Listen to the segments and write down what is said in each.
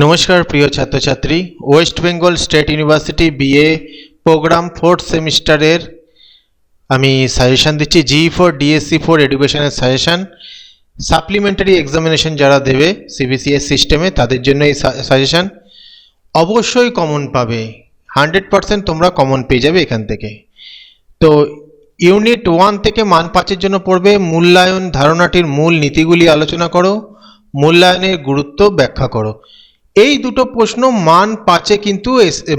নমস্কার প্রিয় ছাত্রছাত্রী, West Bengal state university BA programme 4th সেমিস্টারের আমি সাজেশন দিচ্ছি। GE4 DSC4 এডুকেশনের সাজেশন। সাপ্লিমেন্টারি এক্সামিনেশন যারা দেবে সিবিসিএস সিস্টেমে তাদের জন্য এই সাজেশন। অবশ্যই কমন পাবে, 100% তোমরা কমন পেয়ে যাবে এখান থেকে। তো ইউনিট 1 থেকে মান 5-এর জন্য পড়বে মূল্যায়ন ধারণাটির মূল নীতিগুলি আলোচনা করো, মূল্যায়নের গুরুত্ব ব্যাখ্যা করো। এই দুটো প্রশ্ন মান 5-এ কিন্তু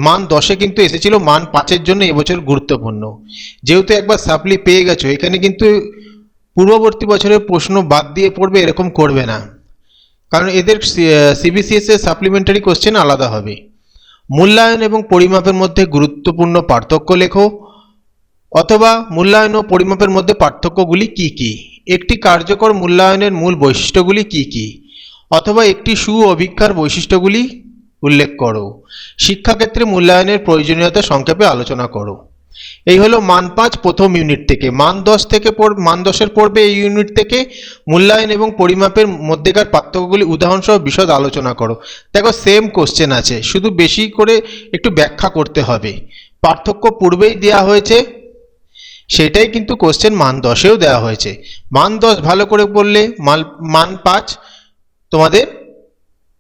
মান 10-এ কিন্তু এসেছিল। মান 5-এর জন্য এবছর গুরুত্বপূর্ণ, যেহেতু একবার সাপ্লি পেয়ে গেছো। এখানে কিন্তু পূর্ববর্তী বছরের প্রশ্ন বাদ দিয়ে পড়বে এরকম করবে না, কারণ এদের সিবিসিএস এর সাপ্লিমেন্টারি কোশ্চেন আলাদা হবে। মূল্যায়ন এবং পরিমাপের মধ্যে গুরুত্বপূর্ণ পার্থক্য লেখো, অথবা মূল্যায়ন ও পরিমাপের মধ্যে পার্থক্যগুলি কি কি, একটি কার্যকর মূল্যায়নের মূল বৈশিষ্ট্যগুলি কি কি, অথবা একটি অভিজ্ঞতার বৈশিষ্ট্যগুলি উল্লেখ করো। শিক্ষাক্ষেত্রে মূল্যায়নের প্রয়োজনীয়তা সংক্ষেপে আলোচনা করো। এই হলো মান 5 প্রথম ইউনিট থেকে। মান 10-এর পড়বে এই ইউনিট থেকে মূল্যায়ন এবং পরিমাপের মধ্যেকার পার্থক্যগুলি উদাহরণসহ বিশদ আলোচনা করো। দেখো সেম কোশ্চেন আছে, শুধু বেশি করে একটু ব্যাখ্যা করতে হবে। পার্থক্য পূর্বেই দেওয়া হয়েছে, সেটাই কিন্তু কোশ্চেন মান 10-এও দেওয়া হয়েছে। মান 10 ভালো করে পড়লে মান 5 তোমাদের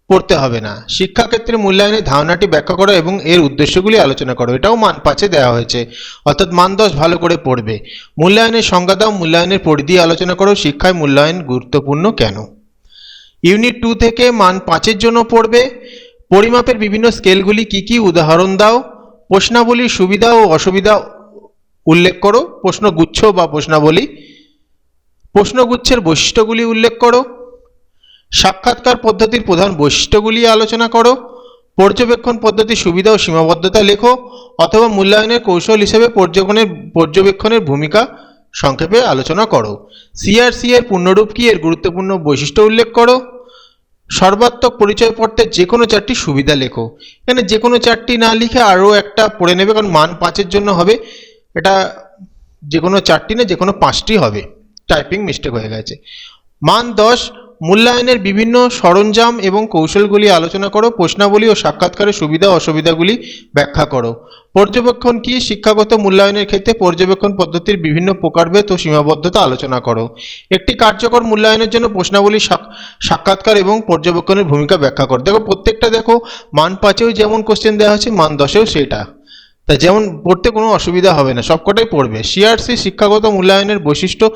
পড়তে হবে না। শিক্ষাক্ষেত্রে মূল্যায়নের ধারণাটি ব্যাখ্যা করো এবং এর উদ্দেশ্যগুলি আলোচনা করো, এটাও মান 5-এ দেওয়া হয়েছে। অর্থাৎ মান 10 ভালো করে পড়বে। মূল্যায়নের সংজ্ঞা দাও, মূল্যায়নের পরিধি আলোচনা করো, শিক্ষায় মূল্যায়ন গুরুত্বপূর্ণ কেন। ইউনিট 2 থেকে মান 5-এর জন্য পড়বে পরিমাপের বিভিন্ন স্কেলগুলি কি কি, উদাহরণ দাও। প্রশ্নাবলীর সুবিধা ও অসুবিধা উল্লেখ করো। প্রশ্নগুচ্ছ বা প্রশ্নাবলী, প্রশ্নগুচ্ছের বৈশিষ্ট্যগুলি উল্লেখ করো। সাক্ষাৎকার পদ্ধতির প্রধান বৈশিষ্ট্যগুলি আলোচনা করো। পর্যবেক্ষণ পদ্ধতির সুবিধা ও সীমাবদ্ধতা লেখো, অথবা মূল্যায়নের কৌশল হিসেবে পর্যবেক্ষণের ভূমিকা সংক্ষেপে আলোচনা করো। সিআরসি এর পূর্ণরূপ কি, এর গুরুত্বপূর্ণ বৈশিষ্ট্য উল্লেখ করো। সর্বাত্মক পরিচয়পত্রের যে কোনো 4টি সুবিধা লেখো। এখানে যে কোনো 4টি না লিখে আরও একটা পড়ে নেবে, কারণ মান 5-এর জন্য হবে এটা। যে কোনো 4টি না, যে কোনো 5টি হবে, টাইপিং মিস্টেক হয়ে গেছে। মান 10 মূল্যায়নের বিভিন্ন সরঞ্জাম এবং কৌশলগুলি আলোচনা করো। প্রশ্নাবলী ও সাক্ষাৎকারের সুবিধা ও অসুবিধাগুলি ব্যাখ্যা করো। পর্যবেক্ষণ কি, শিক্ষাগত মূল্যায়নের ক্ষেত্রে পর্যবেক্ষণ পদ্ধতির বিভিন্ন প্রকারভেদ ও সীমাবদ্ধতা আলোচনা করো। একটি কার্যকর মূল্যায়নের জন্য প্রশ্নাবলী, সাক্ষাৎকার এবং পর্যবেক্ষণের ভূমিকা ব্যাখ্যা করো। দেখো প্রত্যেকটা দেখো মান 5-এও যেমন কোশ্চেন দেওয়া হচ্ছে, মান 10-এও সেটা, তা যেমন পড়তে কোনো অসুবিধা হবে না, সবকটাই পড়বে। সিআরসি শিক্ষাগত মূল্যায়নের বৈশিষ্ট্য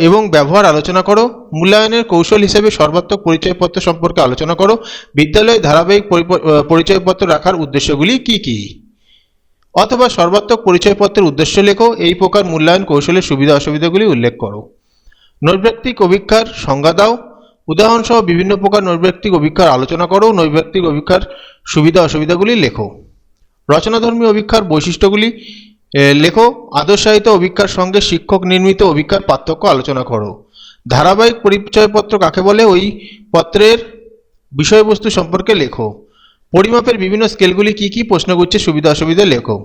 এবং ব্যবহার আলোচনা করো। মূল্যায়নের কৌশল হিসেবে সর্বাত্মক পরিচয়পত্র সম্পর্কে আলোচনা করো। বিদ্যালয়ে ধারাবাহিক পরিচয়পত্র রাখার উদ্দেশ্যগুলি কি কি, অথবা সর্বাত্মক পরিচয়পত্রের উদ্দেশ্য লেখো। এই প্রকার মূল্যায়ন কৌশলের সুবিধা অসুবিধাগুলি উল্লেখ করো। নৈর্ব্যক্তিক অভিজ্ঞতার সংজ্ঞা দাও, উদাহরণসহ বিভিন্ন প্রকার নৈর্ব্যক্তিক অভিজ্ঞতার আলোচনা করো। নৈর্ব্যক্তিক অভিজ্ঞতার সুবিধা অসুবিধাগুলি লেখো। রচনাধর্মী অভিজ্ঞতার বৈশিষ্ট্যগুলি লেখো। আদর্শায়িত অভিজ্ঞতার সঙ্গে শিক্ষক নির্মিত অভিজ্ঞতার পার্থক্য আলোচনা করো। ধারাবাহিক পরিচয়পত্র কাকে বলে, ওই পত্রের বিষয়বস্তু সম্পর্কে লেখো। পরিমাপের বিভিন্ন স্কেলগুলি কি কি, প্রশ্নগুচ্ছের সুবিধা অসুবিধা লেখো।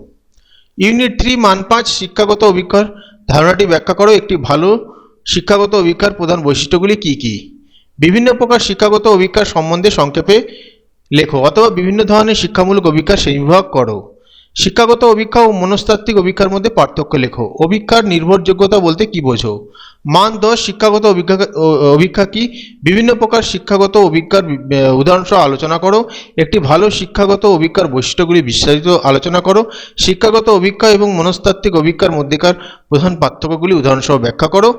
ইউনিট 3 মান 5 শিক্ষাগত অভিজ্ঞতার ধারণাটি ব্যাখ্যা করো। একটি ভালো শিক্ষাগত অভিজ্ঞতার প্রধান বৈশিষ্ট্যগুলি কি কি, বিভিন্ন প্রকার শিক্ষাগত অভিজ্ঞতার সম্বন্ধে সংক্ষেপে লেখো, অথবা বিভিন্ন ধরনের শিক্ষামূলক অভিজ্ঞতা শ্রেণীবিভাগ করো। শিক্ষাগত অভিজ্ঞতা ও মনস্তাত্ত্বিক অভিজ্ঞতার মধ্যে পার্থক্য লেখো। অভিজ্ঞতার নির্ভরযোগ্যতা বলতে কি বোঝো। মান 10 শিক্ষাগত অভিজ্ঞতা কি, বিভিন্ন প্রকার শিক্ষাগত অভিজ্ঞতার উদাহরণসহ আলোচনা করো। একটি ভালো শিক্ষাগত অভিজ্ঞতার বৈশিষ্ট্যগুলি বিস্তারিত আলোচনা করো। শিক্ষাগত অভিজ্ঞতা এবং মনস্তাত্ত্বিক অভিজ্ঞতার মধ্যেকার প্রধান পার্থক্যগুলি উদাহরণসহ ব্যাখ্যা করো।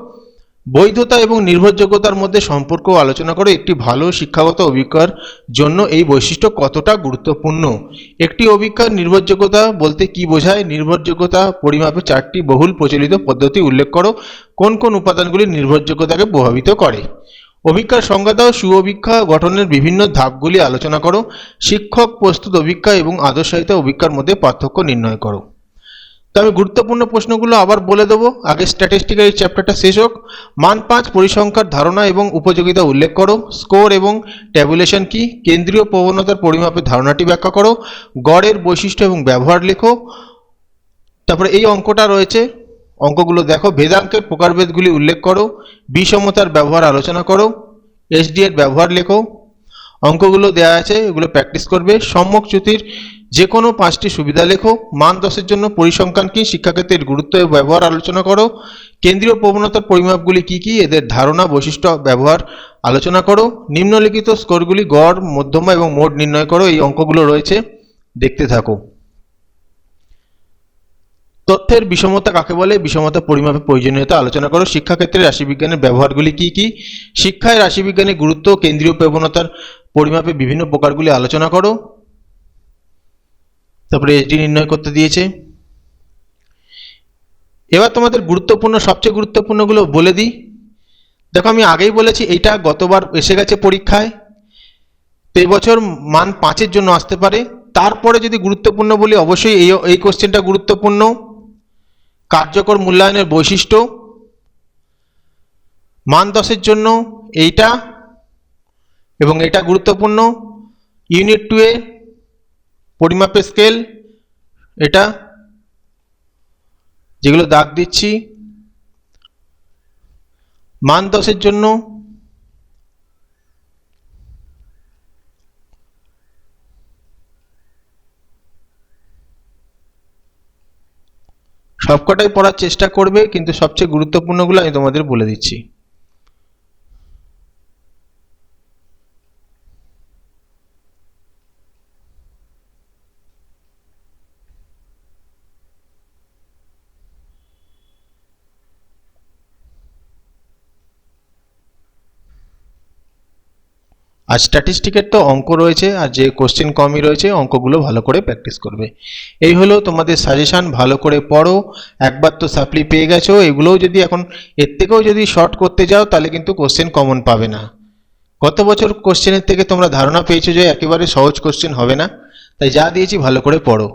বৈধতা এবং নির্ভরযোগ্যতার মধ্যে সম্পর্ক আলোচনা করে। একটি ভালো শিক্ষাগত অভিজ্ঞতার জন্য এই বৈশিষ্ট্য কতটা গুরুত্বপূর্ণ। একটি অভিজ্ঞতার নির্ভরযোগ্যতা বলতে কি বোঝায়। নির্ভরযোগ্যতা পরিমাপে 4টি বহুল প্রচলিত পদ্ধতি উল্লেখ করো। কোন কোন উপাদানগুলি নির্ভরযোগ্যতাকে প্রভাবিত করে। অভিজ্ঞতার সংজ্ঞা দাও। সুঅভিজ্ঞতা গঠনের বিভিন্ন ধাপগুলি আলোচনা করো। শিক্ষক প্রস্তুত অভিজ্ঞতা এবং আদর্শায়িত অভিজ্ঞতার মধ্যে পার্থক্য নির্ণয় করো। তো আমি গুরুত্বপূর্ণ প্রশ্নগুলো আবার বলে দেবো, আগে স্ট্যাটিস্টিক্যাল এই চ্যাপ্টারটা শেষ হোক। মান 5 পরিসংখ্যার ধারণা এবং উপযোগিতা উল্লেখ করো। স্কোর এবং ট্যাবুলেশন কি, কেন্দ্রীয় প্রবণতার পরিমাপের ধারণাটি ব্যাখ্যা করো। গড়ের বৈশিষ্ট্য এবং ব্যবহার লেখো। তারপরে এই অঙ্কটা রয়েছে, অঙ্কগুলো দেখো। ভেদাঙ্কের প্রকারভেদগুলি উল্লেখ করো। বিষমতার ব্যবহার আলোচনা করো। এসডি এর ব্যবহার লেখো। অঙ্কগুলো দেওয়া আছে, এগুলো প্র্যাকটিস করবে। সম্যক চ্যুতির যে কোনো 5টি সুবিধা লেখো। মান 10-এর জন্য পরিসংখ্যান কি, শিক্ষাক্ষেত্রের গুরুত্ব ও ব্যবহার আলোচনা করো। কেন্দ্রীয় প্রবণতার পরিমাপগুলি কি কি, এদের ধারণা, বৈশিষ্ট্য, ব্যবহার আলোচনা করো। নিম্নলিখিত স্কোরগুলি গড়, মধ্যমা এবং মোড নির্ণয় করো। এই অঙ্কগুলো রয়েছে, দেখতে থাকো। তথ্যের বিষমতা কাকে বলে, বিষমতা পরিমাপের প্রয়োজনীয়তা আলোচনা করো। শিক্ষাক্ষেত্রে রাশিবিজ্ঞানের ব্যবহারগুলি কি কি, শিক্ষায় রাশিবিজ্ঞানের গুরুত্ব, কেন্দ্রীয় প্রবণতার পরিমাপের বিভিন্ন প্রকারগুলি আলোচনা করো। তারপরে এসডি নির্ণয় করতে দিয়েছে। এবার তোমাদের গুরুত্বপূর্ণ, সবচেয়ে গুরুত্বপূর্ণগুলো বলে দিই। দেখো আমি আগেই বলেছি এইটা গতবার এসে গেছে পরীক্ষায়, তো এবছর মান 5-এর জন্য আসতে পারে। তারপরে যদি গুরুত্বপূর্ণ বলি, অবশ্যই এই কোশ্চেনটা গুরুত্বপূর্ণ। কার্যকর মূল্যায়নের বৈশিষ্ট্য, মান 10-এর জন্য এইটা এবং এটা গুরুত্বপূর্ণ। ইউনিট 2-এ পরিমাপের স্কেল, এটা যেগুলো দাগ দিচ্ছি মান 10-এর জন্য। সবকটাই পড়ার চেষ্টা করবে, কিন্তু সবচেয়ে গুরুত্বপূর্ণগুলো আমি তোমাদের বলে দিচ্ছি। আর স্ট্যাটিস্টিকের তো অঙ্ক রয়েছে, আর যে কোশ্চেন কমই রয়েছে, অঙ্কগুলো ভালো করে প্র্যাকটিস করবে। এই হলো তোমাদের সাজেশন, ভালো করে পড়ো। একবার তো সাপ্লি পেয়ে গেছো, এগুলোও যদি এখন এর থেকেও যদি শর্ট করতে যাও তাহলে কিন্তু কোশ্চেন কমন পাবে না। গত বছর কোশ্চেনের থেকে তোমরা ধারণা পেয়েছো যে একেবারে সহজ কোশ্চেন হবে না, তাই যা দিয়েছি ভালো করে পড়ো।